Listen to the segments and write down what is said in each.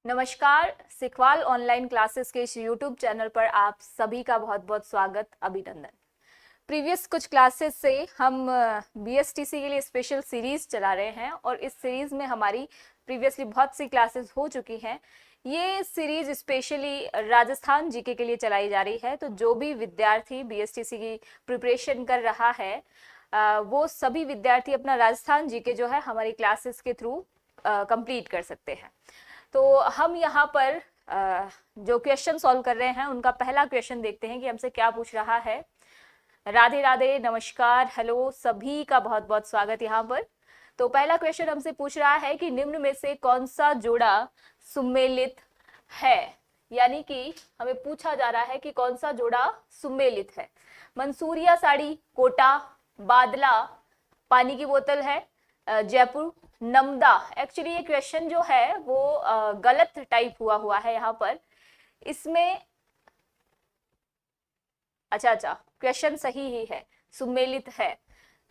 नमस्कार। Sikhwal online classes के इस यूट्यूब चैनल पर आप सभी का बहुत बहुत स्वागत, अभिनंदन। प्रीवियस कुछ क्लासेस से हम बीएसटीसी के लिए स्पेशल सीरीज चला रहे हैं और इस सीरीज में हमारी प्रीवियसली बहुत सी क्लासेस हो चुकी हैं। ये सीरीज स्पेशली राजस्थान जीके के लिए चलाई जा रही है, तो जो भी विद्यार्थी बीएसटीसी की प्रिपरेशन कर रहा है वो सभी विद्यार्थी अपना राजस्थान जीके जो है हमारी क्लासेस के थ्रू कंप्लीट कर सकते हैं। तो हम यहाँ पर जो क्वेश्चन सॉल्व कर रहे हैं उनका पहला क्वेश्चन देखते हैं कि हमसे क्या पूछ रहा है। राधे राधे, नमस्कार, हेलो, सभी का बहुत बहुत स्वागत यहाँ पर। तो पहला क्वेश्चन हमसे पूछ रहा है कि निम्न में से कौन सा जोड़ा सुमेलित है, यानी कि हमें पूछा जा रहा है कि कौन सा जोड़ा सुमेलित है। मंसूरिया साड़ी, कोटा, बादला, पानी की बोतल है, जयपुर, नमदा। एक्चुअली ये क्वेश्चन जो है वो गलत टाइप हुआ है यहाँ पर। इसमें अच्छा क्वेश्चन सही ही है, सुमेलित है।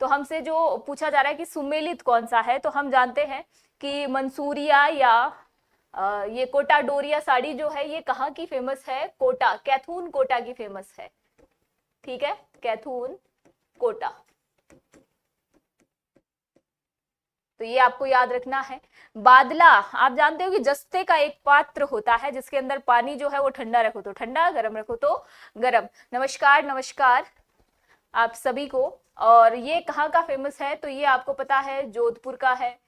तो हमसे जो पूछा जा रहा है कि सुमेलित कौन सा है, तो हम जानते हैं कि मंसूरिया या ये कोटा डोरिया साड़ी जो है ये कहाँ की फेमस है? कोटा, कैथून कोटा की फेमस है। ठीक है, कैथून कोटा, तो ये आपको याद रखना है। बादला, आप जानते हो कि जस्ते का एक पात्र होता है जिसके अंदर पानी जो है वो ठंडा रखो तो ठंडा, गर्म रखो तो गर्म। नमस्कार नमस्कार आप सभी को। और ये कहाँ का फेमस है? तो ये आपको पता है जोधपुर का है।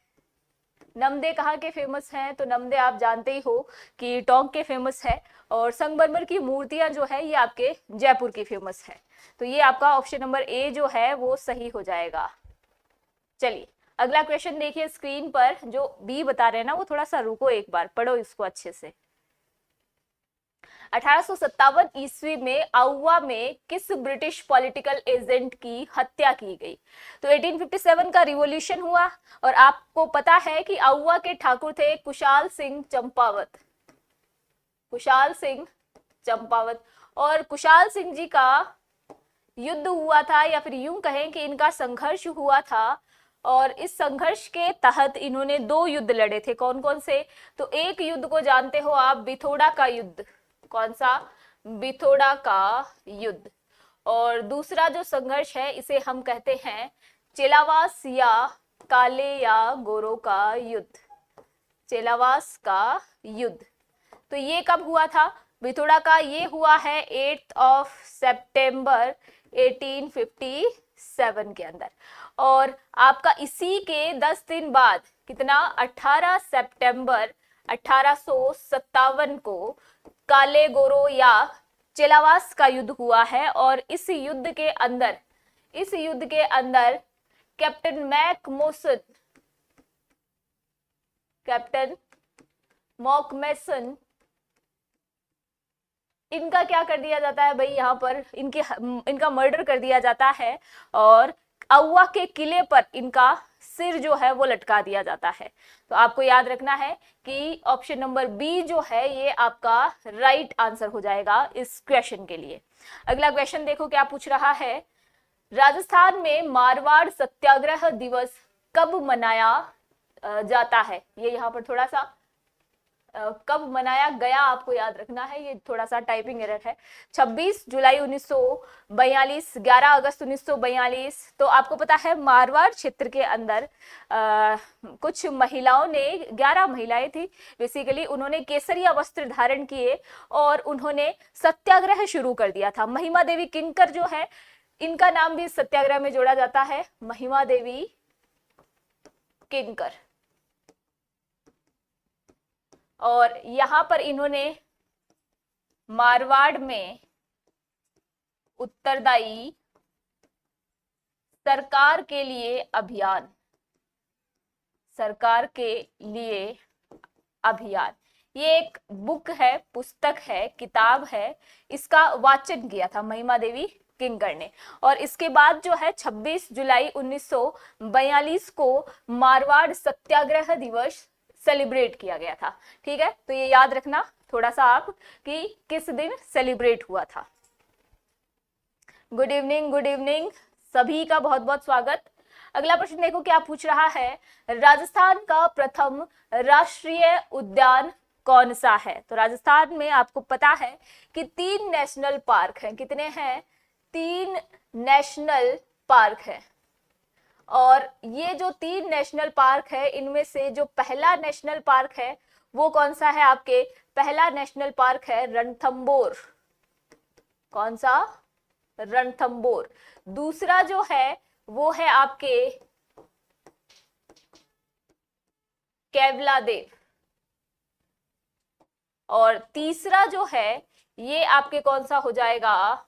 नमदे कहाँ के फेमस हैं? तो नमदे आप जानते ही हो कि टोंक के फेमस है। और संगमरमर की मूर्तियां जो है ये आपके जयपुर की फेमस है। तो ये आपका ऑप्शन नंबर ए जो है वो सही हो जाएगा। चलिए अगला क्वेश्चन देखिए स्क्रीन पर। जो बी बता रहे हैं ना वो थोड़ा सा रुको, एक बार पढ़ो इसको अच्छे से। 1857 ईस्वी में आउवा में किस ब्रिटिश पॉलिटिकल एजेंट की हत्या की गई? तो 1857 का रिवॉल्यूशन हुआ और आपको पता है कि आउवा के ठाकुर थे कुशाल सिंह चंपावत। कुशाल सिंह चंपावत। और कुशाल सिंह जी का युद्ध हुआ था, या फिर यूं कहें कि इनका संघर्ष हुआ था। और इस संघर्ष के तहत इन्होंने दो युद्ध लड़े थे। कौन कौन से? तो एक युद्ध को जानते हो आप, बिथोड़ा का युद्ध। कौन सा? बिथोड़ा का युद्ध। और दूसरा जो संघर्ष है इसे हम कहते हैं चेलावास या काले या गोरों का युद्ध। चेलावास का युद्ध। तो ये कब हुआ था? बिथोड़ा का ये हुआ है 8 सितंबर 1857 के अंदर। और आपका इसी के 10 दिन बाद, कितना, 18 सितंबर 1857 को काले गोरो या चेलावास का युद्ध हुआ है। और इस युद्ध के अंदर कैप्टन मॉकमेसन, इनका क्या कर दिया जाता है भाई? यहाँ पर इनका मर्डर कर दिया जाता है और आउवा के किले पर इनका सिर जो है वो लटका दिया जाता है। तो आपको याद रखना है कि ऑप्शन नंबर बी जो है ये आपका राइट आंसर हो जाएगा इस क्वेश्चन के लिए। अगला क्वेश्चन देखो क्या पूछ रहा है। राजस्थान में मारवाड़ सत्याग्रह दिवस कब मनाया जाता है? ये यहाँ पर थोड़ा सा कब मनाया गया आपको याद रखना है, ये थोड़ा सा टाइपिंग एरर है। 26 जुलाई 1942, 11 अगस्त 1942। तो आपको पता है मारवाड़ क्षेत्र के अंदर कुछ महिलाओं ने, 11 महिलाएं थी बेसिकली, उन्होंने केसरिया वस्त्र धारण किए और उन्होंने सत्याग्रह शुरू कर दिया था। महिमा देवी किंकर जो है इनका नाम भी सत्याग्रह में जोड़ा जाता है, महिमा देवी किंकर। और यहां पर इन्होंने मारवाड़ में उत्तरदायी सरकार के लिए अभियान, ये एक बुक है, पुस्तक है, किताब है, इसका वाचन किया था महिमा देवी किंकर ने। और इसके बाद जो है 26 जुलाई 1942 को मारवाड़ सत्याग्रह दिवस सेलिब्रेट किया गया था। ठीक है, तो ये याद रखना थोड़ा सा आप कि किस दिन सेलिब्रेट हुआ था। गुड इवनिंग सभी का बहुत बहुत स्वागत। अगला प्रश्न देखो क्या पूछ रहा है। राजस्थान का प्रथम राष्ट्रीय उद्यान कौन सा है? तो राजस्थान में आपको पता है कि 3 नेशनल पार्क हैं। कितने हैं? 3 नेशनल पार्क है। और ये जो 3 नेशनल पार्क है, इनमें से जो पहला नेशनल पार्क है वो कौन सा है आपके? पहला नेशनल पार्क है रणथंबोर। कौन सा? रणथंबोर। दूसरा जो है वो है आपके केवलादेव। और तीसरा जो है ये आपके कौन सा हो जाएगा?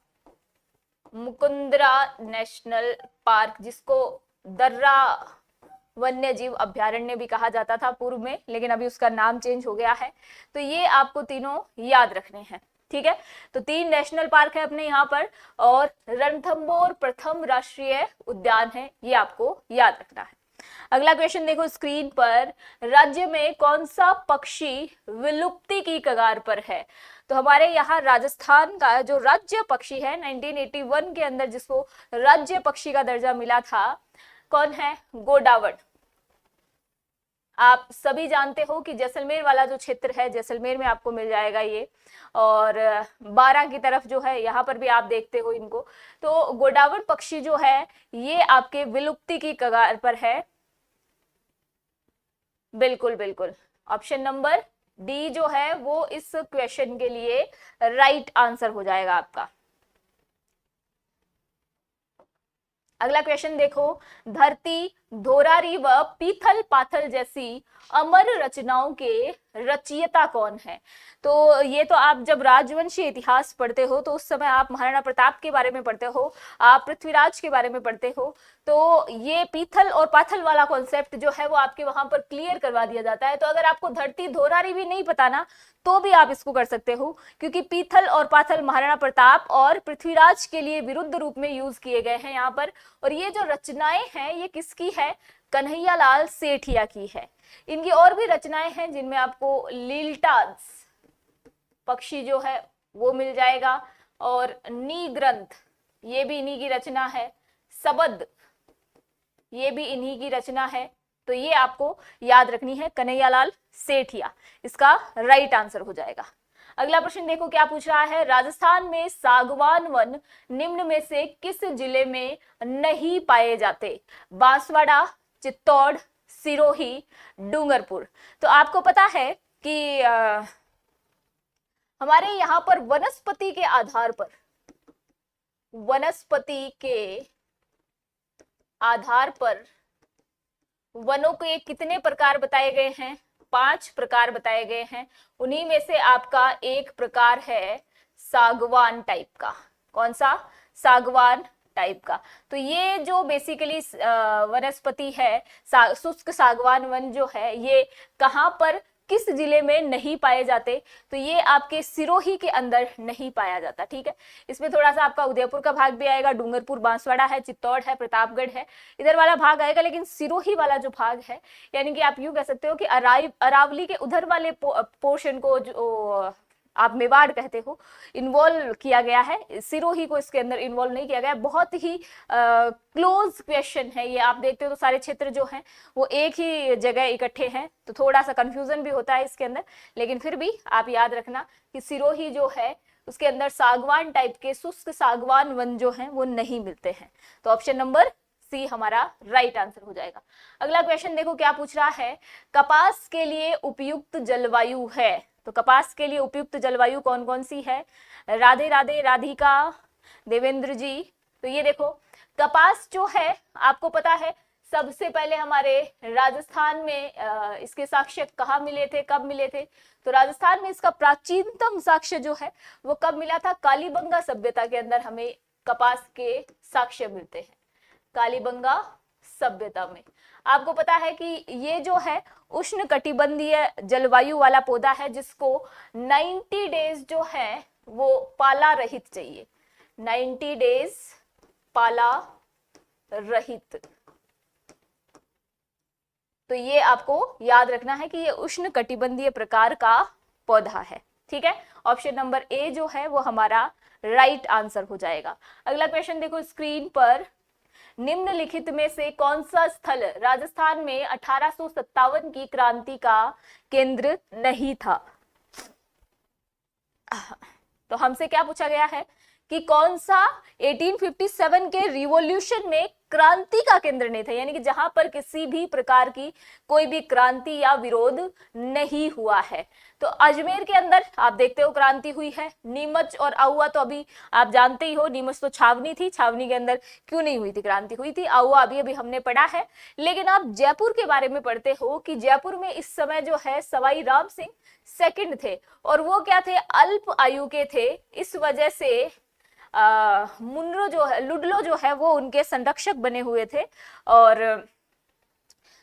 मुकुंदरा नेशनल पार्क, जिसको दर्रा वन्य जीव अभ्यारण्य भी कहा जाता था पूर्व में, लेकिन अभी उसका नाम चेंज हो गया है। तो ये आपको तीनों याद रखने हैं, ठीक है। तो 3 नेशनल पार्क है अपने यहाँ पर, और रणथंबोर प्रथम राष्ट्रीय उद्यान है, ये आपको याद रखना है। अगला क्वेश्चन देखो स्क्रीन पर, राज्य में कौन सा पक्षी विलुप्ति की कगार पर है? तो हमारे यहाँ राजस्थान का जो राज्य पक्षी है 1981 के अंदर जिसको राज्य पक्षी का दर्जा मिला था, कौन है? गोडावण। आप सभी जानते हो कि जैसलमेर वाला जो क्षेत्र है, जैसलमेर में आपको मिल जाएगा ये, और बारां की तरफ जो है यहाँ पर भी आप देखते हो इनको। तो गोडावण पक्षी जो है ये आपके विलुप्ति की कगार पर है। बिल्कुल बिल्कुल, ऑप्शन नंबर डी जो है वो इस क्वेश्चन के लिए राइट आंसर हो जाएगा आपका। अगला क्वेश्चन देखो, धरती, धोरारी व पीथल पाथल जैसी अमर रचनाओं के रचयिता कौन है? तो ये तो आप जब राजवंशी इतिहास पढ़ते हो तो उस समय आप महाराणा प्रताप के बारे में पढ़ते हो, आप पृथ्वीराज के बारे में पढ़ते हो। तो ये पीथल और पाथल वाला कॉन्सेप्ट जो है वो आपके वहां पर क्लियर करवा दिया जाता है। तो अगर आपको धरती धोरारी भी नहीं पता ना, तो भी आप इसको कर सकते हो, क्योंकि पीथल और पाथल महाराणा प्रताप और पृथ्वीराज के लिए विरुद्ध रूप में यूज किए गए हैं यहाँ पर। और ये जो रचनाएं हैं ये किसकी है? कन्हैयालाल सेठिया की है। इनकी और भी रचनाएं हैं जिनमें आपको लीलटाज पक्षी जो है वो मिल जाएगा, और नी ग्रंथ ये भी इन्हीं की रचना है, सबद ये भी इन्हीं की रचना है। तो ये आपको याद रखनी है, कन्हैयालाल सेठिया इसका राइट आंसर हो जाएगा। अगला प्रश्न देखो क्या पूछ रहा है, राजस्थान में सागवान वन निम्न में से किस जिले में नहीं पाए जाते? बांसवाड़ा, चित्तौड़, सिरोही, डूंगरपुर। तो आपको पता है कि हमारे यहाँ पर वनस्पति के आधार पर, वनस्पति के आधार पर वनों के कितने प्रकार बताए गए हैं? 5 प्रकार बताए गए हैं। उन्हीं में से आपका एक प्रकार है सागवान टाइप का। कौन सा? सागवान टाइप का। तो ये जो बेसिकली वनस्पति है, शुष्क सागवान वन जो है, ये कहां पर किस जिले में नहीं पाए जाते? तो ये आपके सिरोही के अंदर नहीं पाया जाता, ठीक है। इसमें थोड़ा सा आपका उदयपुर का भाग भी आएगा, डूंगरपुर, बांसवाड़ा है, चित्तौड़ है, प्रतापगढ़ है, इधर वाला भाग आएगा। लेकिन सिरोही वाला जो भाग है, यानी कि आप यूं कह सकते हो कि अरावली के उधर वाले पोर्शन को जो आप मेवाड़ कहते हो, इन्वॉल्व किया गया है। सिरोही को इसके अंदर इन्वॉल्व नहीं किया गया। बहुत ही क्लोज क्वेश्चन है ये। आप देखते हो तो सारे क्षेत्र जो हैं वो एक ही जगह इकट्ठे हैं, तो थोड़ा सा कंफ्यूजन भी होता है इसके अंदर। लेकिन फिर भी आप याद रखना कि सिरोही जो है उसके अंदर सागवान टाइप के शुष्क सागवान वन जो हैं वो नहीं मिलते हैं। तो ऑप्शन नंबर सी हमारा राइट आंसर हो जाएगा। अगला क्वेश्चन देखो क्या पूछ रहा है, कपास के लिए उपयुक्त जलवायु है? तो कपास के लिए उपयुक्त जलवायु कौन कौन सी है? राधे राधे राधिका, देवेंद्र जी। तो ये देखो, कपास जो है आपको पता है सबसे पहले हमारे राजस्थान में इसके साक्ष्य कहाँ मिले थे, कब मिले थे? तो राजस्थान में इसका प्राचीनतम साक्ष्य जो है वो कब मिला था? कालीबंगा सभ्यता के अंदर हमें कपास के साक्ष्य मिलते हैं, कालीबंगा सभ्यता में। आपको पता है कि ये जो है उष्ण कटिबंधीय जलवायु वाला पौधा है, जिसको 90 डेज जो है वो पाला रहित चाहिए, 90 डेज पाला रहित। तो ये आपको याद रखना है कि ये उष्ण कटिबंधीय प्रकार का पौधा है, ठीक है। ऑप्शन नंबर ए जो है वो हमारा राइट आंसर हो जाएगा। अगला क्वेश्चन देखो स्क्रीन पर, निम्नलिखित में से कौन सा स्थल राजस्थान में 1857 की क्रांति का केंद्र नहीं था? तो हमसे क्या पूछा गया है कि कौन सा 1857 के रिवॉल्यूशन में क्रांति का केंद्र नहीं था, यानी कि जहां पर किसी भी प्रकार की कोई भी क्रांति या विरोध नहीं हुआ है। तो अजमेर के अंदर आप देखते हो क्रांति हुई है। नीमच और आहुआ तो अभी आप जानते ही हो, नीमच तो छावनी थी, छावनी के अंदर क्यों नहीं हुई थी क्रांति, हुई थी। आहुआ अभी अभी हमने पढ़ा है। लेकिन आप जयपुर के बारे में पढ़ते हो कि जयपुर में इस समय जो है सवाई राम सिंह सेकंड थे, और वो क्या थे, अल्प आयु के थे। इस वजह से मुनरो जो है, लुडलो जो है वो उनके संरक्षक बने हुए थे। और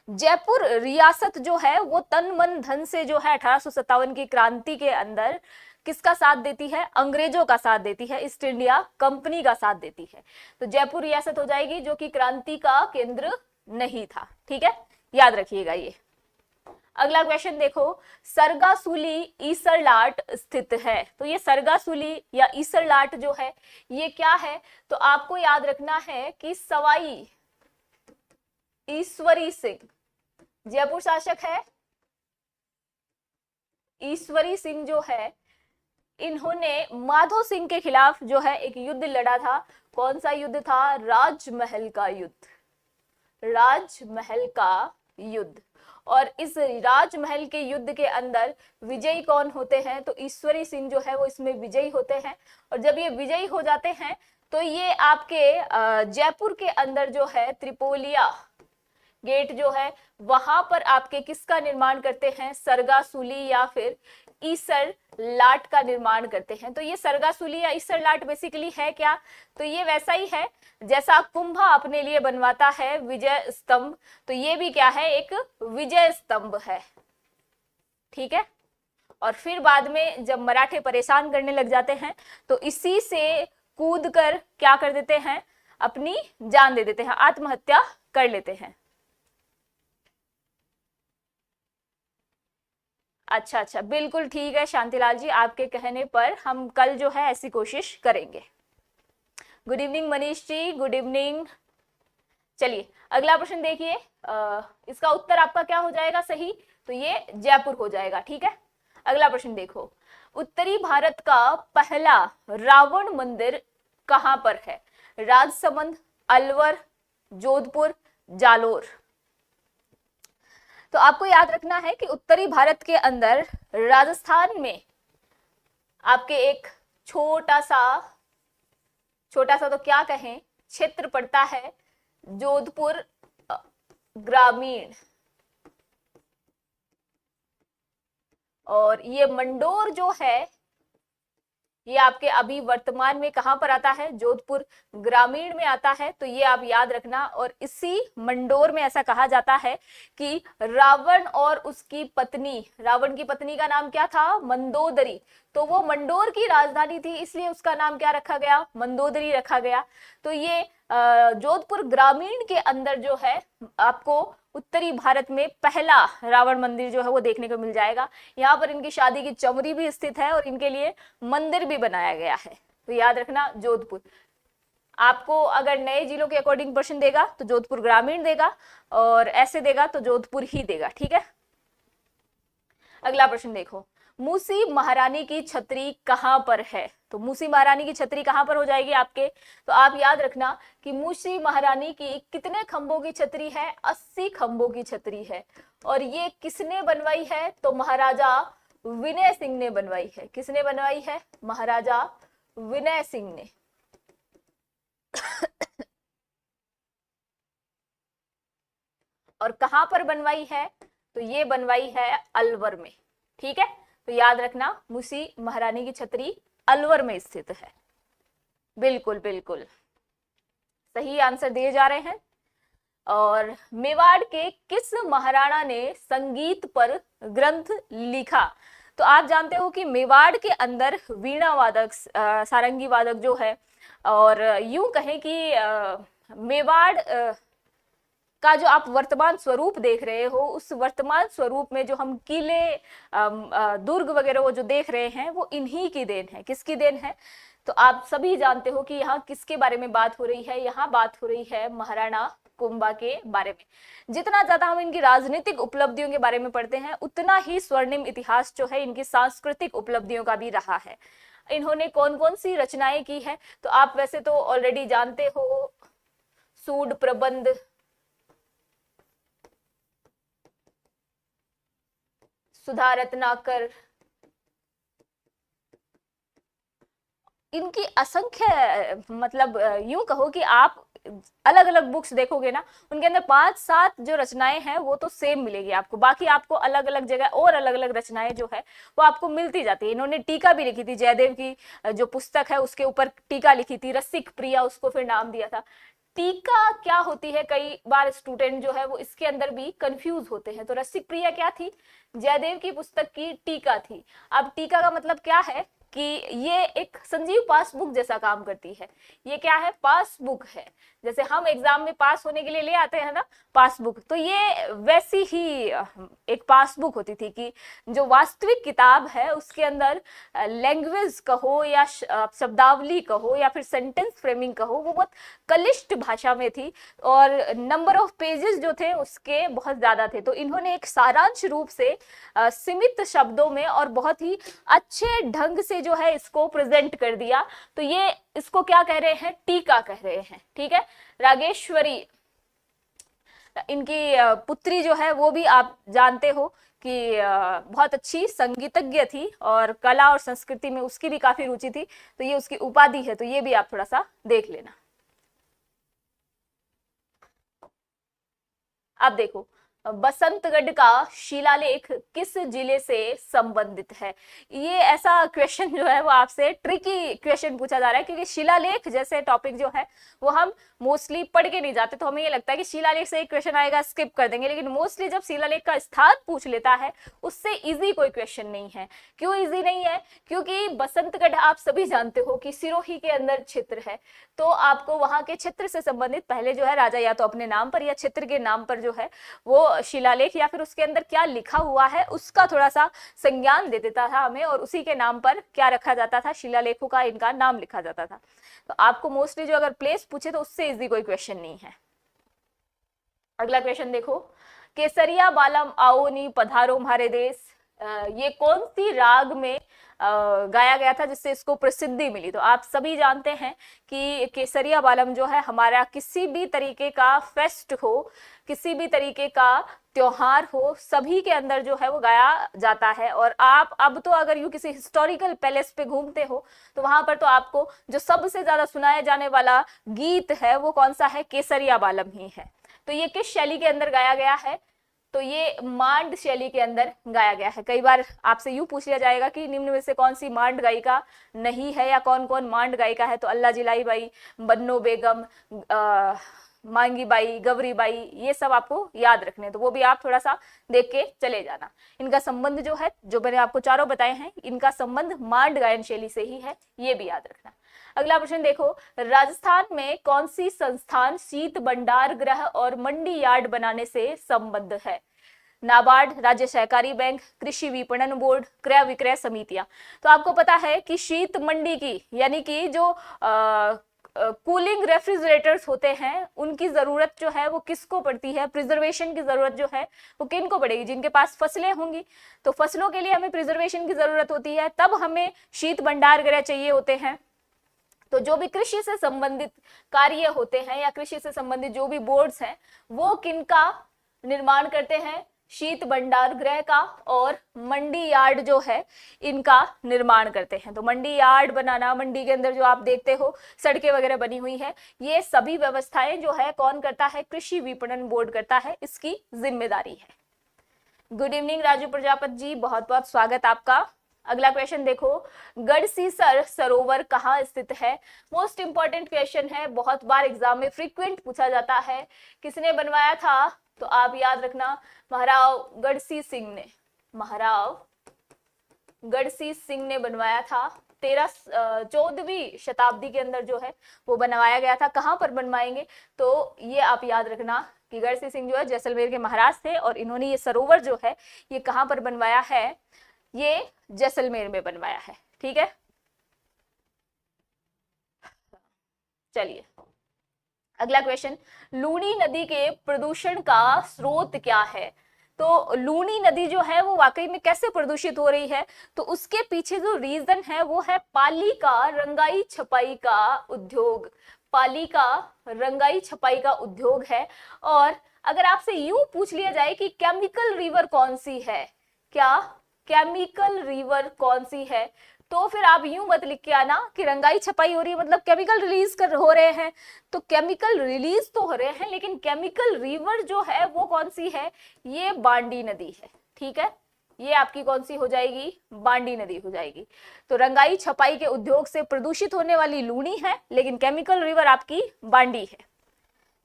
जयपुर रियासत जो है वो तन मन धन से जो है 1857 की क्रांति के अंदर किसका साथ देती है, अंग्रेजों का साथ देती है, ईस्ट इंडिया कंपनी का साथ देती है। तो जयपुर रियासत हो जाएगी जो कि क्रांति का केंद्र नहीं था। ठीक है, याद रखिएगा ये। अगला क्वेश्चन देखो, सरगासुली ईसरलाट स्थित है। तो ये सरगासुली या ईसरलाट जो है ये क्या है, तो आपको याद रखना है कि सवाई ईश्वरी सिंह जयपुर शासक है। ईश्वरी सिंह जो है इन्होंने माधो सिंह के खिलाफ जो है एक युद्ध लड़ा था। कौन सा युद्ध था, राजमहल का युद्ध, राजमहल का युद्ध। और इस राजमहल के युद्ध के अंदर विजयी कौन होते हैं, तो ईश्वरी सिंह जो है वो इसमें विजयी होते हैं। और जब ये विजयी हो जाते हैं तो ये आपके जयपुर के अंदर जो है त्रिपोलिया गेट जो है वहां पर आपके किसका निर्माण करते हैं, सरगासुली या फिर ईसर लाट का निर्माण करते हैं। तो ये सरगासुली या ईसर लाट बेसिकली है क्या, तो ये वैसा ही है जैसा कुंभा अपने लिए बनवाता है विजय स्तंभ, तो ये भी क्या है, एक विजय स्तंभ है। ठीक है, और फिर बाद में जब मराठे परेशान करने लग जाते हैं तो इसी से कूद कर क्या कर देते हैं, अपनी जान दे देते हैं, आत्महत्या कर लेते हैं। अच्छा अच्छा, बिल्कुल ठीक है शांतिलाल जी, आपके कहने पर हम कल जो है ऐसी कोशिश करेंगे। Good evening Manish ji, good evening. चलिए अगला प्रश्न देखिए, इसका उत्तर आपका क्या हो जाएगा सही, तो ये जयपुर हो जाएगा। ठीक है, अगला प्रश्न देखो, उत्तरी भारत का पहला रावण मंदिर कहां पर है, राजसमंद, अलवर, जोधपुर, जालोर। तो आपको याद रखना है कि उत्तरी भारत के अंदर राजस्थान में आपके एक छोटा सा तो क्या कहें क्षेत्र पड़ता है, जोधपुर ग्रामीण। और ये मंडोर जो है ये आपके अभी वर्तमान में कहां पर आता है, जोधपुर ग्रामीण में आता है। तो ये आप याद रखना। और इसी मंडोर में ऐसा कहा जाता है कि रावण और उसकी पत्नी, रावण की पत्नी का नाम क्या था, मंदोदरी, तो वो मंडोर की राजधानी थी, इसलिए उसका नाम क्या रखा गया, मंदोदरी रखा गया। तो ये जोधपुर ग्रामीण के अंदर जो है आपको उत्तरी भारत में पहला रावण मंदिर जो है वो देखने को मिल जाएगा। यहाँ पर इनकी शादी की चमरी भी स्थित है और इनके लिए मंदिर भी बनाया गया है। तो याद रखना जोधपुर। आपको अगर नए जिलों के अकॉर्डिंग प्रश्न देगा तो जोधपुर ग्रामीण देगा, और ऐसे देगा तो जोधपुर ही देगा। ठीक है, अगला प्रश्न देखो, मूसी महारानी की छतरी कहां पर है। तो मूसी महारानी की छतरी कहां पर हो जाएगी आपके, तो आप याद रखना कि मूसी महारानी की कितने खंभों की छतरी है, 80 खंभों की छतरी है। और ये किसने बनवाई है, तो महाराजा विनय सिंह ने बनवाई है। किसने बनवाई है, महाराजा विनय सिंह ने। और कहां पर बनवाई है, तो ये बनवाई है अलवर में। ठीक है, तो याद रखना मूसी महारानी की छतरी अलवर में स्थित है। बिल्कुल बिल्कुल सही आंसर दिए जा रहे हैं। और मेवाड़ के किस महाराणा ने संगीत पर ग्रंथ लिखा। तो आप जानते हो कि मेवाड़ के अंदर वीणा वादक, सारंगी वादक जो है, और यूं कहें कि मेवाड़ का जो आप वर्तमान स्वरूप देख रहे हो, उस वर्तमान स्वरूप में जो हम किले, दुर्ग वगैरह वो जो देख रहे हैं वो इन्हीं की देन है। किसकी देन है, तो आप सभी जानते हो कि यहाँ किसके बारे में बात हो रही है, यहाँ बात हो रही है महाराणा कुंभा के बारे में। जितना ज्यादा हम इनकी राजनीतिक उपलब्धियों के बारे में पढ़ते हैं, उतना ही स्वर्णिम इतिहास जो है इनकी सांस्कृतिक उपलब्धियों का भी रहा है। इन्होंने कौन कौन सी रचनाएं की है, तो आप वैसे तो ऑलरेडी जानते हो, सूड प्रबंध, सुधा रत्नाकर, इनकी असंख्य, मतलब यूं कहो कि आप अलग अलग बुक्स देखोगे ना, उनके अंदर 5-7 जो रचनाएं हैं वो तो सेम मिलेगी आपको, बाकी आपको अलग अलग जगह और अलग अलग रचनाएं जो है वो आपको मिलती जाती है। इन्होंने टीका भी लिखी थी, जयदेव की जो पुस्तक है उसके ऊपर टीका लिखी थी, रसिक प्रिया उसको फिर नाम दिया था। टीका क्या होती है, कई बार स्टूडेंट जो है वो इसके अंदर भी कंफ्यूज होते हैं। तो रसिक प्रिया क्या थी, जयदेव की पुस्तक की टीका थी। अब टीका का मतलब क्या है कि ये एक संजीव पासबुक जैसा काम करती है। ये क्या है, पासबुक है। जैसे हम एग्जाम में पास होने के लिए ले आते हैं ना पासबुक, तो ये वैसी ही एक पासबुक होती थी कि जो वास्तविक किताब है उसके अंदर लैंग्वेज कहो या शब्दावली कहो या फिर सेंटेंस फ्रेमिंग कहो, वो बहुत कलिष्ट भाषा में थी और नंबर ऑफ पेजेस जो थे उसके बहुत ज्यादा थे। तो इन्होंने एक सारांश रूप से सीमित शब्दों में और बहुत ही अच्छे ढंग से जो है इसको प्रेजेंट कर दिया। तो ये इसको क्या कह रहे हैं, टीका कह रहे हैं। ठीक है, रागेश्वरी इनकी पुत्री जो है वो भी आप जानते हो कि बहुत अच्छी संगीतज्ञ थी और कला और संस्कृति में उसकी भी काफी रुचि थी, तो ये उसकी उपाधि है। तो ये भी आप थोड़ा सा देख लेना। अब देखो, बसंतगढ़ का शिलालेख किस जिले से संबंधित है। ये ऐसा क्वेश्चन जो है वो आपसे ट्रिकी क्वेश्चन पूछा जा रहा है, क्योंकि शिलालेख जैसे टॉपिक जो है वो हम मोस्टली पढ़ के नहीं जाते, तो हमें ये लगता है कि शिलालेख से एक क्वेश्चन आएगा स्किप कर देंगे, लेकिन मोस्टली जब शिलालेख का स्थान पूछ लेता है उससे इजी कोई क्वेश्चन नहीं है। क्यों इजी नहीं है, क्योंकि बसंतगढ़ आप सभी जानते हो कि सिरोही के अंदर क्षेत्र है, तो आपको वहां के क्षेत्र से संबंधित पहले जो है राजा या तो अपने नाम पर या क्षेत्र के नाम पर जो है वो शिलालेख या फिर उसके अंदर क्या लिखा हुआ है उसका थोड़ा सा संज्ञान दे देता था हमें, और उसी के नाम पर क्या रखा जाता था, शिलालेखों का इनका नाम लिखा जाता था। तो आपको मोस्टली जो अगर प्लेस पूछे तो उससे इजी कोई क्वेश्चन नहीं है। अगला क्वेश्चन देखो, केसरिया बालम आओ नी पधारो हमारे देश, ये कौन सी राग में गाया गया था जिससे इसको प्रसिद्धि मिली। तो आप सभी जानते हैं कि केसरिया बालम जो है हमारा किसी भी तरीके का फेस्ट हो, किसी भी तरीके का त्योहार हो, सभी के अंदर जो है वो गाया जाता है। और आप अब तो अगर यूं किसी हिस्टोरिकल पैलेस पे घूमते हो तो वहां पर तो आपको जो सबसे ज्यादा सुनाया जाने वाला गीत है वो कौन सा है, केसरिया बालम ही है। तो ये किस शैली के अंदर गाया गया है, तो ये मांड शैली के अंदर गाया गया है। कई बार आपसे यूं पूछ लिया जाएगा कि निम्न में से कौन सी मांड गायिका नहीं है या कौन कौन मांड गायिका है, तो अल्लाह जिलाई बाई, बन्नो बेगम, मांगी बाई, गवरी बाई, ये सब आपको याद रखने, तो वो भी आप थोड़ा सा देख के चले जाना। इनका संबंध जो है, जो मैंने आपको चारों बताए हैं, इनका संबंध मांड गायन शैली से ही है, ये भी याद रखना। अगला प्रश्न देखो, राजस्थान में कौन सी संस्थान शीत भंडार गृह और मंडी यार्ड बनाने से संबद्ध है। नाबार्ड, राज्य सहकारी बैंक, कृषि विपणन बोर्ड, क्रय विक्रय समितियां। तो आपको पता है कि शीत मंडी की, यानी कि जो कूलिंग रेफ्रिजरेटर्स होते हैं, उनकी जरूरत जो है वो किसको पड़ती है, प्रिजर्वेशन की जरूरत जो है वो किन को पड़ेगी, जिनके पास फसलें होंगी। तो फसलों के लिए हमें प्रिजर्वेशन की जरूरत होती है, तब हमें शीत भंडार गृह चाहिए होते हैं। तो जो भी कृषि से संबंधित कार्य होते हैं या कृषि से संबंधित जो भी बोर्ड्स हैं वो किनका निर्माण करते हैं, शीत भंडार गृह का और मंडी यार्ड जो है इनका निर्माण करते हैं। तो मंडी यार्ड बनाना, मंडी के अंदर जो आप देखते हो सड़कें वगैरह बनी हुई है, ये सभी व्यवस्थाएं जो है कौन करता है, कृषि विपणन बोर्ड करता है, इसकी जिम्मेदारी है। गुड इवनिंग राजू प्रजापति जी, बहुत बहुत स्वागत आपका। अगला क्वेश्चन देखो, गढ़सीसर सरोवर कहाँ स्थित है। मोस्ट इंपॉर्टेंट क्वेश्चन है, बहुत बार एग्जाम में फ्रीक्वेंट पूछा जाता है। किसने बनवाया था, तो आप याद रखना महाराव गढ़सी सिंह ने, महाराव गढ़सी सिंह ने बनवाया था। 14वीं शताब्दी के अंदर जो है वो बनवाया गया था। कहाँ पर बनवाएंगे, तो ये आप याद रखना कि गढ़सी सिंह जो है जैसलमेर के महाराज थे और इन्होंने ये सरोवर जो है ये कहाँ पर बनवाया है, ये जैसलमेर में बनवाया है। ठीक है, चलिए अगला क्वेश्चन, लूनी नदी के प्रदूषण का स्रोत क्या है? तो लूनी नदी जो है वो वाकई में कैसे प्रदूषित हो रही है? तो उसके पीछे जो रीजन है वो है पाली का रंगाई छपाई का उद्योग। पाली का रंगाई छपाई का उद्योग है। और अगर आपसे यूं पूछ लिया जाए कि केमिकल रिवर कौन सी है, क्या केमिकल रिवर कौन सी है, तो फिर आप यूं मत लिख के आना कि रंगाई छपाई हो रही है मतलब केमिकल रिलीज कर हो रहे हैं। तो केमिकल रिलीज तो हो रहे हैं, लेकिन केमिकल रिवर जो है वो कौन सी है? ये बांडी नदी है। ठीक है, ये आपकी कौन सी हो जाएगी? बांडी नदी हो जाएगी। तो रंगाई छपाई के उद्योग से प्रदूषित होने वाली लूनी है, लेकिन केमिकल रिवर आपकी बांडी है।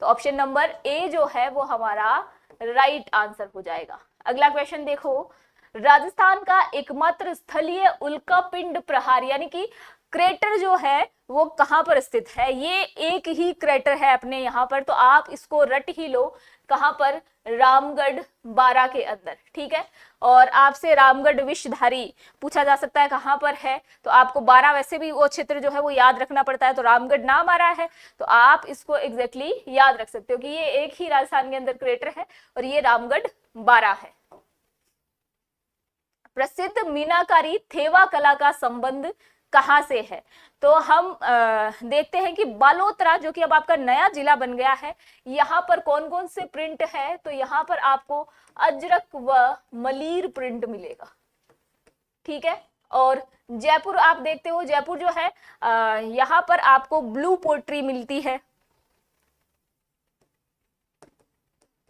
तो ऑप्शन नंबर ए जो है वो हमारा राइट आंसर हो जाएगा। अगला क्वेश्चन देखो, राजस्थान का एकमात्र स्थलीय उल्कापिंड प्रहार यानी कि क्रेटर जो है वो कहां पर स्थित है? ये एक ही क्रेटर है अपने यहाँ पर, तो आप इसको रट ही लो। कहां पर? रामगढ़ 12 के अंदर। ठीक है, और आपसे रामगढ़ विषधारी पूछा जा सकता है कहां पर है, तो आपको 12 वैसे भी वो क्षेत्र जो है वो याद रखना पड़ता है, तो रामगढ़ नाम आ रहा है तो आप इसको एग्जैक्टली याद रख सकते हो कि ये एक ही राजस्थान के अंदर क्रेटर है और ये रामगढ़ 12 है। प्रसिद्ध मीनाकारी थेवा कला का संबंध कहां से है? तो हम देखते हैं कि बालोतरा जो कि अब आपका नया जिला बन गया है, यहाँ पर कौन कौन से प्रिंट है? तो यहाँ पर आपको अजरक व मलीर प्रिंट मिलेगा। ठीक है, और जयपुर आप देखते हो, जयपुर जो है यहाँ पर आपको ब्लू पोट्री मिलती है,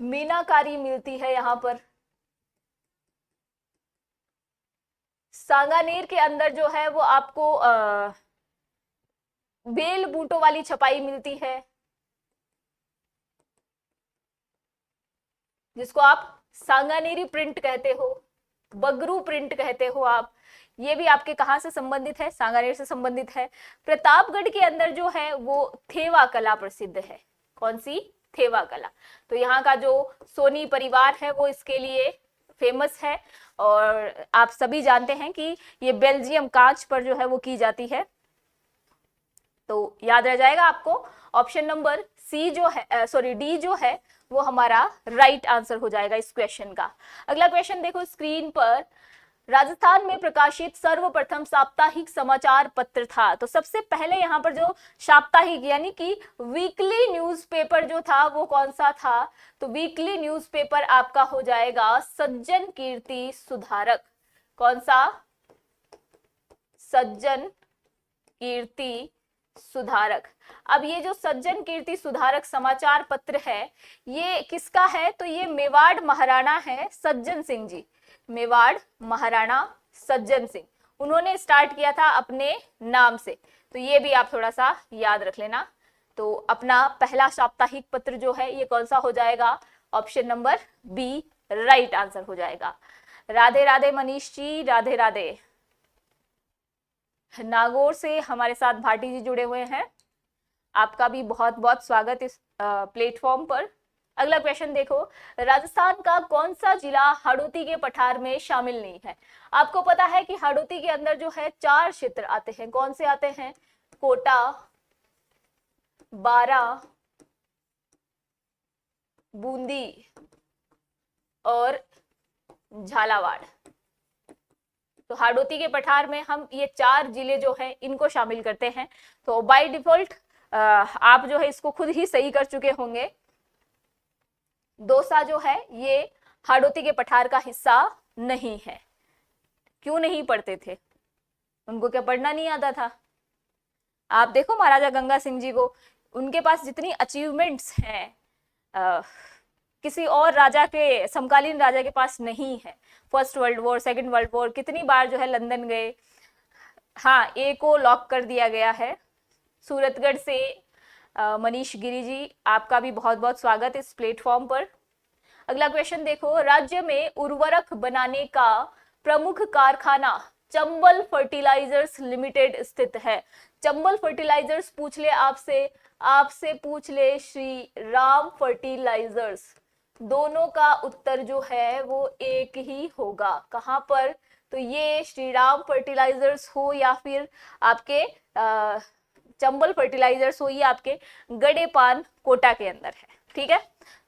मीनाकारी मिलती है यहाँ पर। सांगानेर के अंदर जो है वो आपको बेल बूटों वाली छपाई मिलती है, जिसको आप सांगानेरी प्रिंट कहते हो, बगरू प्रिंट कहते हो आप। ये भी आपके कहां से संबंधित है? सांगानेर से संबंधित है। प्रतापगढ़ के अंदर जो है वो थेवा कला प्रसिद्ध है। कौन सी? थेवा कला। तो यहाँ का जो सोनी परिवार है वो इसके लिए फेमस है, और आप सभी जानते हैं कि ये बेल्जियम कांच पर जो है वो की जाती है। तो याद रह जाएगा आपको, ऑप्शन नंबर सी जो है, सॉरी डी जो है वो हमारा राइट आंसर हो जाएगा इस क्वेश्चन का। अगला क्वेश्चन देखो स्क्रीन पर, राजस्थान में प्रकाशित सर्वप्रथम साप्ताहिक समाचार पत्र था। तो सबसे पहले यहाँ पर जो साप्ताहिक यानी कि वीकली न्यूज़पेपर जो था वो कौन सा था? तो वीकली न्यूज़पेपर आपका हो जाएगा सज्जन कीर्ति सुधारक। कौन सा? सज्जन कीर्ति सुधारक। अब ये जो सज्जन कीर्ति सुधारक समाचार पत्र है ये किसका है? तो ये मेवाड़ महाराणा है सज्जन सिंह जी, मेवाड़ महाराणा सज्जन सिंह, उन्होंने स्टार्ट किया था अपने नाम से। तो ये भी आप थोड़ा सा याद रख लेना। तो अपना पहला साप्ताहिक पत्र जो है ये कौन सा हो जाएगा? Option number B right answer हो जाएगा। राधे राधे मनीष जी, राधे राधे। नागौर से हमारे साथ भाटी जी जुड़े हुए हैं, आपका भी बहुत बहुत स्वागत इस प्लेटफॉर्म पर। अगला क्वेश्चन देखो, राजस्थान का कौन सा जिला हाड़ौती के पठार में शामिल नहीं है? आपको पता है कि हाड़ौती के अंदर जो है 4 क्षेत्र आते हैं। कौन से आते हैं? कोटा, बारा, बूंदी और झालावाड़। तो हाड़ौती के पठार में हम ये 4 जिले जो है इनको शामिल करते हैं। तो बाय डिफॉल्ट आप जो है इसको खुद ही सही कर चुके होंगे। दौसा जो है ये हाड़ौती के पठार का हिस्सा नहीं है। क्यों नहीं पढ़ते थे? उनको क्या पढ़ना नहीं आता था? आप देखो महाराजा गंगा सिंह जी को, उनके पास जितनी अचीवमेंट्स हैं किसी और राजा के, समकालीन राजा के पास नहीं है। First world war, second world war, कितनी बार जो है लंदन गए। हाँ, ए को लॉक कर दिया गया है। सूरतगढ़ से मनीष गिरी जी, आपका भी बहुत बहुत स्वागत इस प्लेटफॉर्म पर। अगला क्वेश्चन देखो, राज्य में उर्वरक बनाने का प्रमुख कारखाना चंबल फर्टिलाइजर्स लिमिटेड स्थित है। चंबल फर्टिलाइजर्स पूछ ले आपसे पूछ ले श्री राम फर्टिलाइजर्स, दोनों का उत्तर जो है वो एक ही होगा। कहां पर? तो ये श्री राम फर्टिलाइजर्स हो या फिर आपके चंबल फर्टिलाइजर्स हो, ये आपके गडेपान कोटा के अंदर है। ठीक है,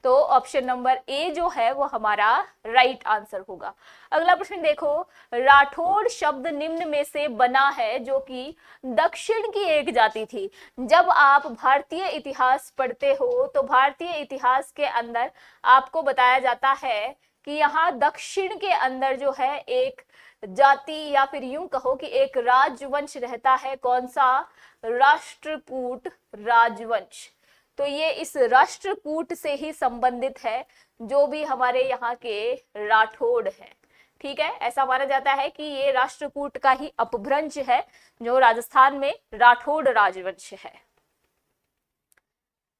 तो ऑप्शन नंबर ए जो है वो हमारा राइट आंसर होगा। अगला प्रश्न देखो, राठौड़ शब्द निम्न में से बना है जो कि दक्षिण की एक जाति थी। जब आप भारतीय इतिहास पढ़ते हो तो भारतीय इतिहास के अंदर आपको बताया जाता है कि यहाँ दक्षिण के अंदर जो है एक जाति या फिर यूं कहो कि एक राजवंश रहता है। कौन सा? राष्ट्रकूट राजवंश। तो ये इस राष्ट्रकूट से ही संबंधित है जो भी हमारे यहाँ के राठौड़ है। ठीक है, ऐसा माना जाता है कि ये राष्ट्रकूट का ही अपभ्रंश है जो राजस्थान में राठौड़ राजवंश है।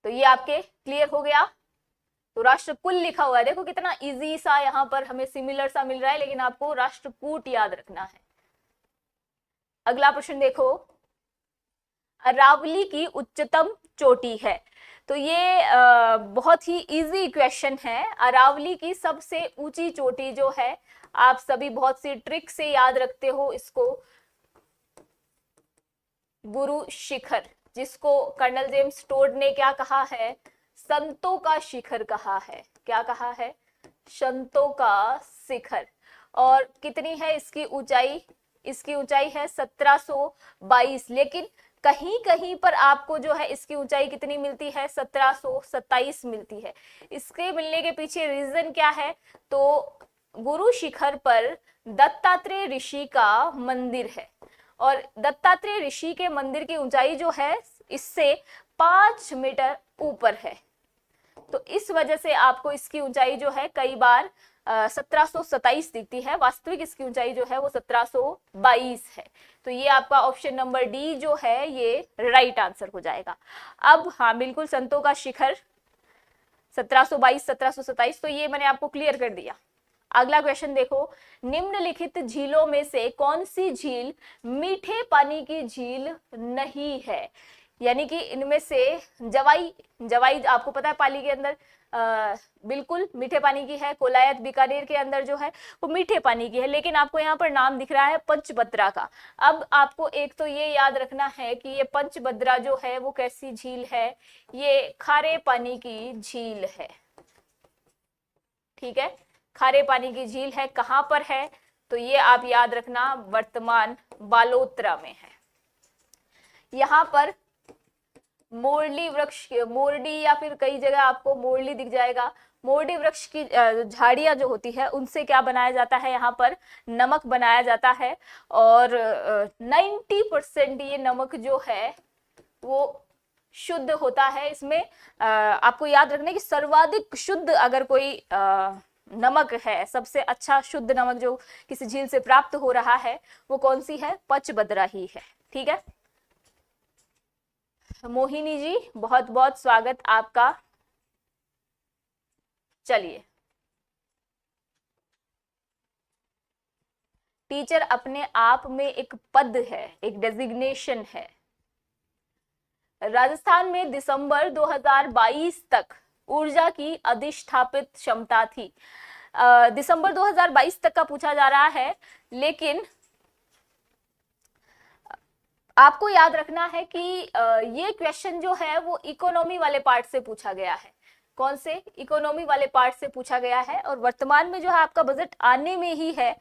तो ये आपके क्लियर हो गया। तो राष्ट्रकुल लिखा हुआ है, देखो कितना इजी सा यहाँ पर हमें सिमिलर सा मिल रहा है, लेकिन आपको राष्ट्रकूट याद रखना है। अगला प्रश्न देखो, अरावली की उच्चतम चोटी है। तो ये बहुत ही इजी क्वेश्चन है। अरावली की सबसे ऊंची चोटी जो है, आप सभी बहुत सी ट्रिक से याद रखते हो इसको, गुरु शिखर, जिसको कर्नल जेम्स टोड ने क्या कहा है? संतों का शिखर कहा है। क्या कहा है? संतों का शिखर। और कितनी है इसकी ऊंचाई? इसकी ऊंचाई है 1722, लेकिन कहीं कहीं पर आपको जो है इसकी ऊंचाई कितनी मिलती है? 1727 मिलती है। इसके मिलने के पीछे रीजन क्या है? तो गुरु शिखर पर दत्तात्रेय ऋषि का मंदिर है और दत्तात्रेय ऋषि के मंदिर की ऊंचाई जो है इससे 5 मीटर ऊपर है। तो इस वजह से आपको इसकी ऊंचाई जो है कई बार 1727 दिखती है, वास्तविक इसकी ऊंचाई जो है वो 1722 है। तो ये आपका ऑप्शन नंबर डी जो है ये राइट आंसर हो जाएगा। अब हाँ बिल्कुल, संतों का शिखर 1722 1727, तो ये मैंने आपको क्लियर कर दिया। अगला क्वेश्चन देखो, निम्नलिखित झीलों में से कौन सी झील मीठे पानी की झील नहीं है? यानी कि इनमें से जवाई आपको पता है पाली के अंदर बिल्कुल मीठे पानी की है, कोलायत बीकानेर के अंदर जो है वो मीठे पानी की है, लेकिन आपको यहाँ पर नाम दिख रहा है पंचभद्रा का। अब आपको एक तो ये याद रखना है कि ये पंचभद्रा जो है वो कैसी झील है? ये खारे पानी की झील है। ठीक है, खारे पानी की झील है। कहां पर है? तो ये आप याद रखना, वर्तमान बालोतरा में है। यहां पर मोरली वृक्ष, मोरडी या फिर कई जगह आपको मोरली दिख जाएगा, मोरडी वृक्ष की झाड़ियां जो होती है उनसे क्या बनाया जाता है? यहाँ पर नमक बनाया जाता है और 90% ये नमक जो है वो शुद्ध होता है। इसमें आपको याद रखना कि सर्वाधिक शुद्ध अगर कोई नमक है, सबसे अच्छा शुद्ध नमक जो किसी झील से प्राप्त हो रहा है वो कौन सी है? पंचभद्रा ही है। ठीक है, मोहिनी जी बहुत बहुत स्वागत आपका। चलिए, टीचर अपने आप में एक पद है, एक डेजिग्नेशन है। राजस्थान में दिसंबर 2022 तक ऊर्जा की अधिष्ठापित क्षमता थी। दिसंबर 2022 तक का पूछा जा रहा है, लेकिन आपको याद रखना है कि ये क्वेश्चन जो है वो इकोनॉमी वाले पार्ट से पूछा गया है। कौन से? इकोनॉमी वाले पार्ट से पूछा गया है। और वर्तमान में जो है आपका बजट आने में ही है।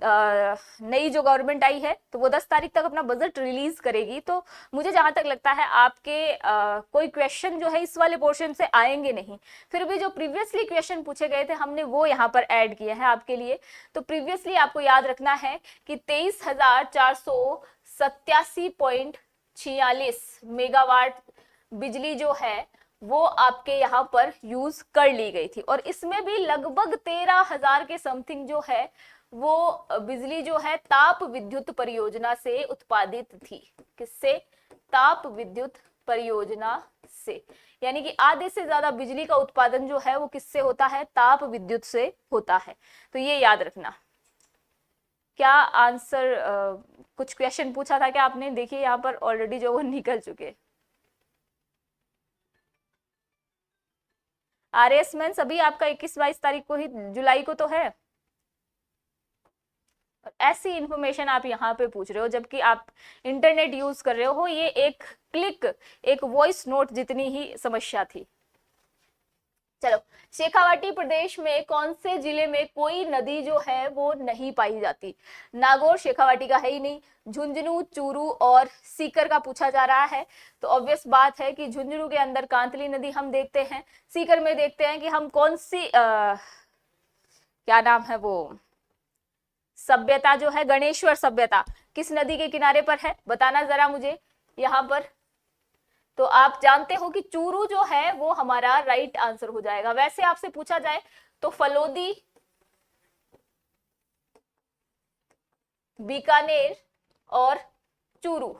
नई जो गवर्नमेंट आई है तो वो 10 तारीख तक अपना बजट रिलीज करेगी। तो मुझे जहां तक लगता है आपके कोई क्वेश्चन जो है इस वाले पोर्शन से आएंगे नहीं। फिर भी जो प्रीवियसली क्वेश्चन पूछे गए थे हमने वो यहाँ पर ऐड किए हैं आपके लिए। तो प्रीवियसली आपको याद रखना है कि 23,487.46 मेगावाट बिजली जो है वो आपके यहाँ पर यूज कर ली गई थी। और इसमें भी लगभग 13,000 के समथिंग जो है वो बिजली जो है ताप विद्युत परियोजना से उत्पादित थी। किससे? ताप विद्युत परियोजना से। यानी कि आधे से ज्यादा बिजली का उत्पादन जो है वो किससे होता है? ताप विद्युत से होता है। तो ये याद रखना। क्या आंसर कुछ क्वेश्चन पूछा था क्या आपने? देखिए यहाँ पर ऑलरेडी जो वो निकल चुके। आरएस मैन सभी आपका 21-22 तारीख को ही, जुलाई को तो है। और ऐसी इंफॉर्मेशन आप यहाँ पे पूछ रहे हो जबकि आप इंटरनेट यूज कर रहे हो। ये एक क्लिक, एक वॉइस नोट जितनी ही समस्या थी। चलो, शेखावाटी प्रदेश में कौन से जिले में कोई नदी जो है वो नहीं पाई जाती? नागौर शेखावाटी का है ही नहीं, झुंझुनू, चूरू और सीकर का पूछा जा रहा है। तो ऑब्वियस बात है कि झुंझुनू के अंदर कांतली नदी हम देखते हैं, सीकर में देखते हैं कि हम कौन सी क्या नाम है वो सभ्यता जो है, गणेश्वर सभ्यता, किस नदी के किनारे पर है, बताना जरा मुझे यहाँ पर। तो आप जानते हो कि चूरू जो है वो हमारा राइट आंसर हो जाएगा। वैसे आपसे पूछा जाए तो फलोदी, बीकानेर और चूरू,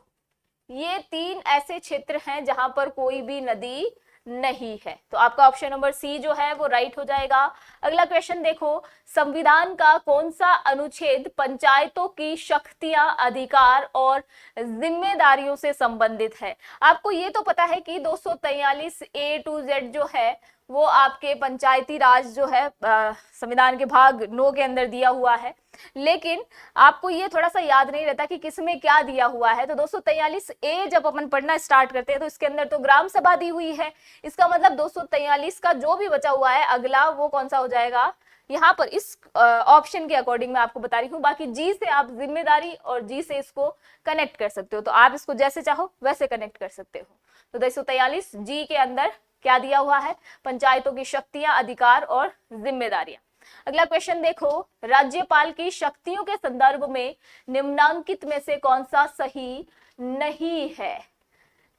ये 3 ऐसे क्षेत्र हैं जहां पर कोई भी नदी नहीं है। तो आपका ऑप्शन नंबर सी जो है वो राइट हो जाएगा। अगला क्वेश्चन देखो, संविधान का कौन सा अनुच्छेद पंचायतों की शक्तियां, अधिकार और जिम्मेदारियों से संबंधित है? आपको ये तो पता है कि 243 A to Z जो है वो आपके पंचायती राज जो है संविधान के भाग 9 के अंदर दिया हुआ है, लेकिन आपको ये थोड़ा सा याद नहीं रहता कि किसमें क्या दिया हुआ है। तो 243 A जब अपन पढ़ना स्टार्ट करते हैं तो इसके अंदर तो ग्राम सभा दी हुई है। इसका मतलब 243 का जो भी बचा हुआ है अगला वो कौन सा हो जाएगा? यहाँ पर इस ऑप्शन के अकॉर्डिंग मैं आपको बता रही हूँ। बाकी जी से आप जिम्मेदारी और जी से इसको कनेक्ट कर सकते हो, तो आप इसको जैसे चाहो वैसे कनेक्ट कर सकते हो। तो 243 जी के अंदर क्या दिया हुआ है? पंचायतों की शक्तियां, अधिकार और जिम्मेदारियां। अगला क्वेश्चन देखो, राज्यपाल की शक्तियों के संदर्भ में निम्नांकित में से कौन सा सही नहीं है?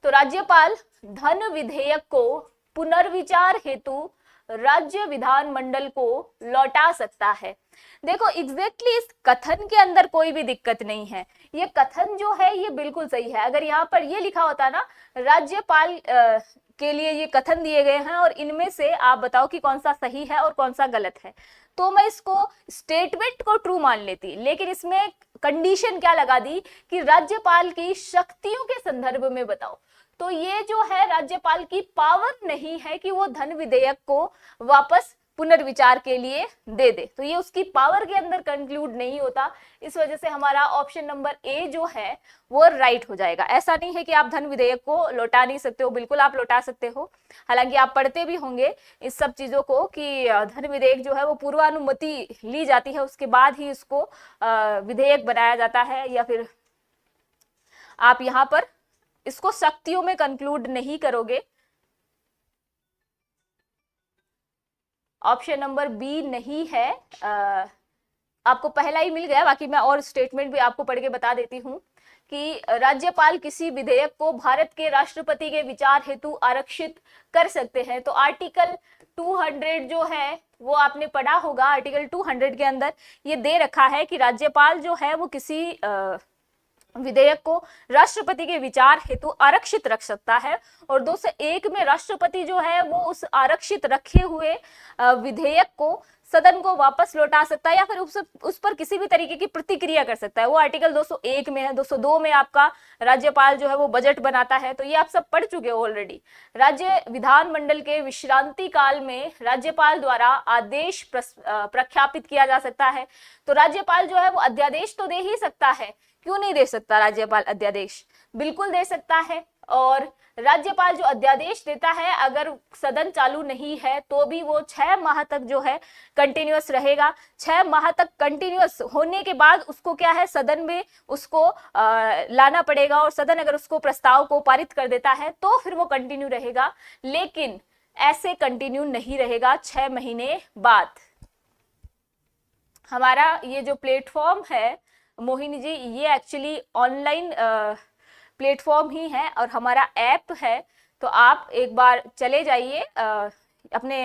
तो राज्यपाल धन विधेयक को पुनर्विचार हेतु राज्य विधानमंडल को लौटा सकता है। देखो एग्जैक्टली इस कथन के अंदर कोई भी दिक्कत नहीं है, ये कथन जो है ये बिल्कुल सही है। अगर यहाँ पर ये लिखा होता ना राज्यपाल के लिए ये कथन दिए गए हैं और इनमें से आप बताओ कि कौन सा सही है और कौन सा गलत है, तो मैं इसको स्टेटमेंट को ट्रू मान लेती। लेकिन इसमें कंडीशन क्या लगा दी कि राज्यपाल की शक्तियों के संदर्भ में बताओ। तो ये जो है राज्यपाल की पावर नहीं है कि वो धन विधेयक को वापस पुनर्विचार के लिए दे दे, तो ये उसकी पावर के अंदर कंक्लूड नहीं होता। इस वजह से हमारा ऑप्शन नंबर ए जो है वो राइट हो जाएगा। ऐसा नहीं है कि आप धन विधेयक को लौटा नहीं सकते हो, बिल्कुल आप लौटा सकते हो। हालांकि आप पढ़ते भी होंगे इस सब चीजों को कि धन विधेयक जो है वो पूर्वानुमति ली जाती है, उसके बाद ही इसको विधेयक बनाया जाता है, या फिर आप यहाँ पर इसको शक्तियों में कंक्लूड नहीं करोगे। ऑप्शन नंबर बी नहीं है। आपको पहला ही मिल गया, बाकी मैं और स्टेटमेंट भी आपको पढ़ के बता देती हूँ कि राज्यपाल किसी विधेयक को भारत के राष्ट्रपति के विचार हेतु आरक्षित कर सकते हैं। तो आर्टिकल 200 जो है वो आपने पढ़ा होगा, आर्टिकल 200 के अंदर ये दे रखा है कि राज्यपाल जो है वो किसी विधेयक को राष्ट्रपति के विचार हेतु आरक्षित रख सकता है, और 201 में राष्ट्रपति जो है वो उस आरक्षित रखे हुए विधेयक को सदन को वापस लौटा सकता है या फिर उस पर किसी भी तरीके की प्रतिक्रिया कर सकता है। वो आर्टिकल 201 में है। 202 में आपका राज्यपाल जो है वो बजट बनाता है, तो ये आप सब पढ़ चुके हो ऑलरेडी। राज्य विधानमंडल के विश्रांति काल में राज्यपाल द्वारा आदेश प्रख्यापित किया जा सकता है। तो राज्यपाल जो है वो अध्यादेश तो दे ही सकता है, क्यों नहीं दे सकता राज्यपाल अध्यादेश? बिल्कुल दे सकता है। और राज्यपाल जो अध्यादेश देता है अगर सदन चालू नहीं है तो भी वो 6 माह तक जो है कंटिन्यूअस रहेगा। 6 माह तक कंटिन्यूअस होने के बाद उसको क्या है, सदन में उसको लाना पड़ेगा, और सदन अगर उसको प्रस्ताव को पारित कर देता है तो फिर वो कंटिन्यू रहेगा, लेकिन ऐसे कंटिन्यू नहीं रहेगा 6 महीने बाद। हमारा ये जो प्लेटफॉर्म है मोहिनी जी, ये एक्चुअली ऑनलाइन प्लेटफॉर्म ही है और हमारा ऐप है। तो आप एक बार चले जाइए अपने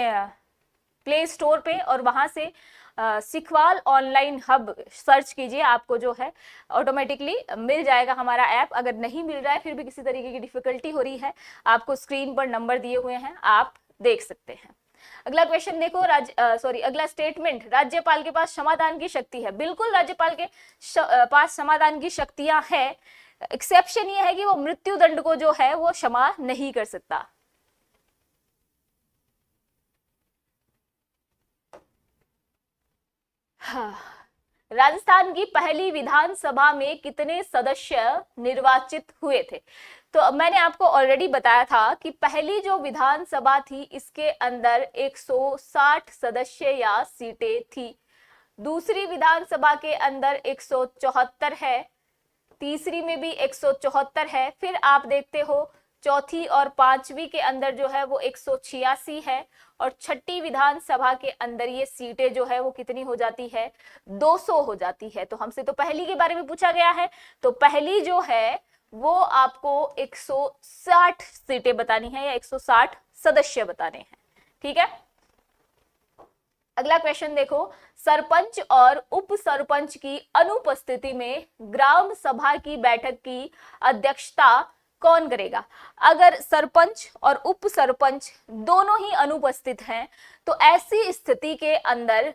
प्ले स्टोर पे और वहां से सिखवाल ऑनलाइन हब सर्च कीजिए, आपको जो है ऑटोमेटिकली मिल जाएगा हमारा ऐप। अगर नहीं मिल रहा है, फिर भी किसी तरीके की डिफिकल्टी हो रही है, आपको स्क्रीन पर नंबर दिए हुए हैं, आप देख सकते हैं। अगला क्वेश्चन देखो, अगला स्टेटमेंट, राज्यपाल के पास समाधान की शक्ति है। बिल्कुल राज्यपाल के पास समाधान की शक्तियां हैं। एक्सेप्शन ये है कि वो मृत्यु दंड को जो है वो क्षमा नहीं कर सकता। हाँ, राजस्थान की पहली विधानसभा में कितने सदस्य निर्वाचित हुए थे? तो मैंने आपको ऑलरेडी बताया था कि पहली जो विधानसभा थी इसके अंदर 160 सदस्य या सीटें थी। दूसरी विधानसभा के अंदर 174 है, तीसरी में भी 174 है, फिर आप देखते हो चौथी और पांचवी के अंदर जो है वो 186 है, और छठी विधानसभा के अंदर ये सीटें जो है वो कितनी हो जाती है? 200 हो जाती है। तो हमसे तो पहली के बारे में पूछा गया है, तो पहली जो है वो आपको 160 सीटें बतानी है या 160 सदस्य बताने हैं। ठीक है, अगला क्वेश्चन देखो, सरपंच और उप सरपंच की अनुपस्थिति में ग्राम सभा की बैठक की अध्यक्षता कौन करेगा? अगर सरपंच और उप सरपंच दोनों ही अनुपस्थित हैं तो ऐसी स्थिति के अंदर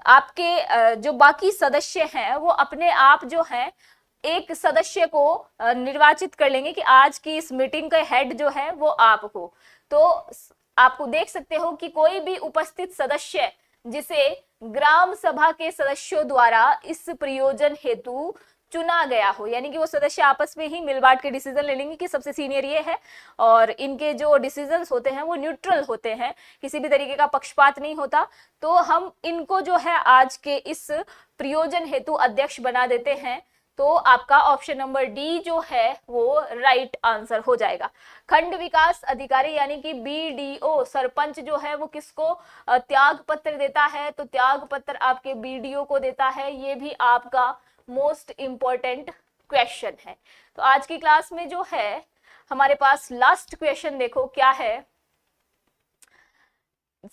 आपके जो बाकी सदस्य हैं वो अपने आप जो है एक सदस्य को निर्वाचित कर लेंगे कि आज की इस मीटिंग का हेड जो है वो आप हो। तो आपको देख सकते हो कि कोई भी उपस्थित सदस्य जिसे ग्राम सभा के सदस्यों द्वारा इस प्रयोजन हेतु चुना गया हो, यानी कि वो सदस्य आपस में ही मिल बांट के डिसीजन ले लेंगे कि सबसे सीनियर ये है, और इनके जो डिसीजंस होते हैं वो न्यूट्रल होते हैं, किसी भी तरीके का पक्षपात नहीं होता। तो हम इनको जो है आज के इस प्रयोजन हेतु अध्यक्ष बना देते हैं। तो आपका ऑप्शन नंबर डी जो है वो राइट आंसर हो जाएगा। खंड विकास अधिकारी यानी कि बीडीओ, सरपंच जो है वो किसको त्याग पत्र देता है? तो त्याग पत्र आपके बीडीओ को देता है। ये भी आपका मोस्ट इंपॉर्टेंट क्वेश्चन है। तो आज की क्लास में जो है हमारे पास लास्ट क्वेश्चन देखो क्या है।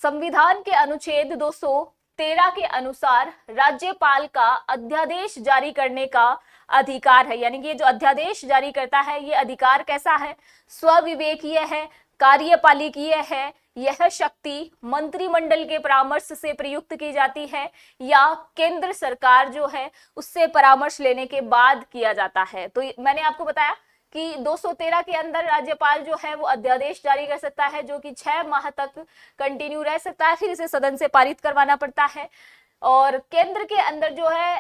संविधान के अनुच्छेद 213 के अनुसार राज्यपाल का अध्यादेश जारी करने का अधिकार है, यानी कि ये जो अध्यादेश जारी करता है ये अधिकार कैसा है? स्वविवेकीय है, कार्यपालिकीय है, यह शक्ति मंत्रिमंडल के परामर्श से प्रयुक्त की जाती है या केंद्र सरकार जो है उससे परामर्श लेने के बाद किया जाता है? तो मैंने आपको बताया कि 213 के अंदर राज्यपाल जो है वो अध्यादेश जारी कर सकता है जो कि 6 माह तक कंटिन्यू रह सकता है, फिर इसे सदन से पारित करवाना पड़ता है। और केंद्र के अंदर जो है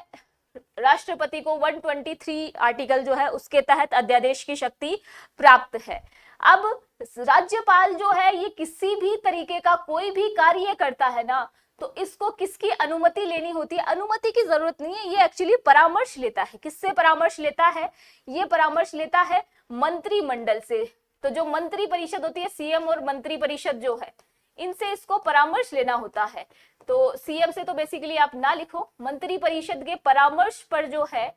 राष्ट्रपति को 123 आर्टिकल जो है उसके तहत अध्यादेश की शक्ति प्राप्त है। अब राज्यपाल जो है ये किसी भी तरीके का कोई भी कार्य करता है ना, तो इसको किसकी अनुमति लेनी होती है? अनुमति की जरूरत नहीं है, ये एक्चुअली परामर्श लेता है। किससे परामर्श लेता है? ये परामर्श लेता है मंत्रिमंडल से। तो जो मंत्री परिषद होती है, सीएम और मंत्री परिषद जो है, इनसे इसको परामर्श लेना होता है। तो सीएम से तो बेसिकली आप ना लिखो, मंत्री परिषद के परामर्श पर जो है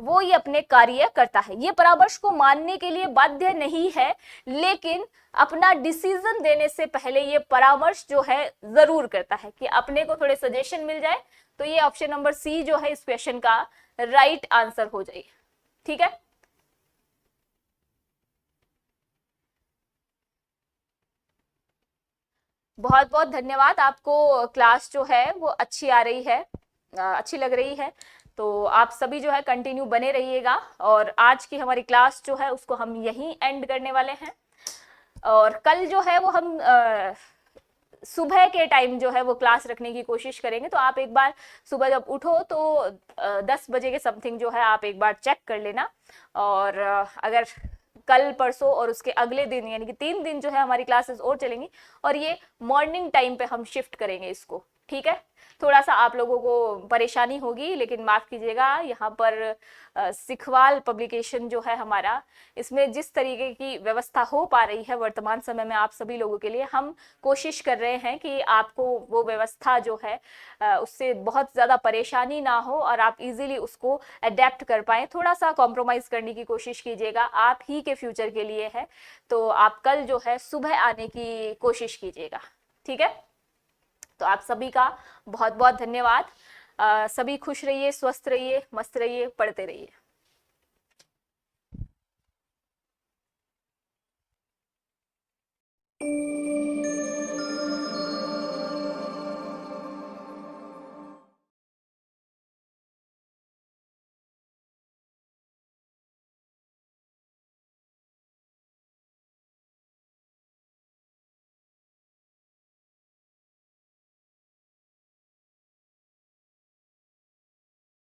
वो ये अपने कार्य करता है। ये परामर्श को मानने के लिए बाध्य नहीं है, लेकिन अपना डिसीजन देने से पहले ये परामर्श जो है जरूर करता है कि अपने को थोड़े सजेशन मिल जाए। तो ये ऑप्शन नंबर सी जो है इस क्वेश्चन का राइट आंसर हो जाए। ठीक है, बहुत बहुत धन्यवाद। आपको क्लास जो है वो अच्छी आ रही है, अच्छी लग रही है, तो आप सभी जो है कंटिन्यू बने रहिएगा। और आज की हमारी क्लास जो है उसको हम यहीं एंड करने वाले हैं, और कल जो है वो हम सुबह के टाइम जो है वो क्लास रखने की कोशिश करेंगे। तो आप एक बार सुबह जब उठो तो 10 बजे के समथिंग जो है आप एक बार चेक कर लेना। और अगर कल परसों और उसके अगले दिन यानी कि 3 दिन जो है हमारी क्लासेस और चलेंगी, और ये मॉर्निंग टाइम पे हम शिफ्ट करेंगे इसको। ठीक है, थोड़ा सा आप लोगों को परेशानी होगी, लेकिन माफ कीजिएगा। यहाँ पर सिखवाल पब्लिकेशन जो है हमारा, इसमें जिस तरीके की व्यवस्था हो पा रही है वर्तमान समय में आप सभी लोगों के लिए, हम कोशिश कर रहे हैं कि आपको वो व्यवस्था जो है उससे बहुत ज़्यादा परेशानी ना हो और आप इजीली उसको अडेप्ट कर पाएँ। थोड़ा सा कॉम्प्रोमाइज़ करने की कोशिश कीजिएगा, आप ही के फ्यूचर के लिए है। तो आप कल जो है सुबह आने की कोशिश कीजिएगा। ठीक है, तो आप सभी का बहुत बहुत धन्यवाद। सभी खुश रहिए, स्वस्थ रहिए, मस्त रहिए, पढ़ते रहिए।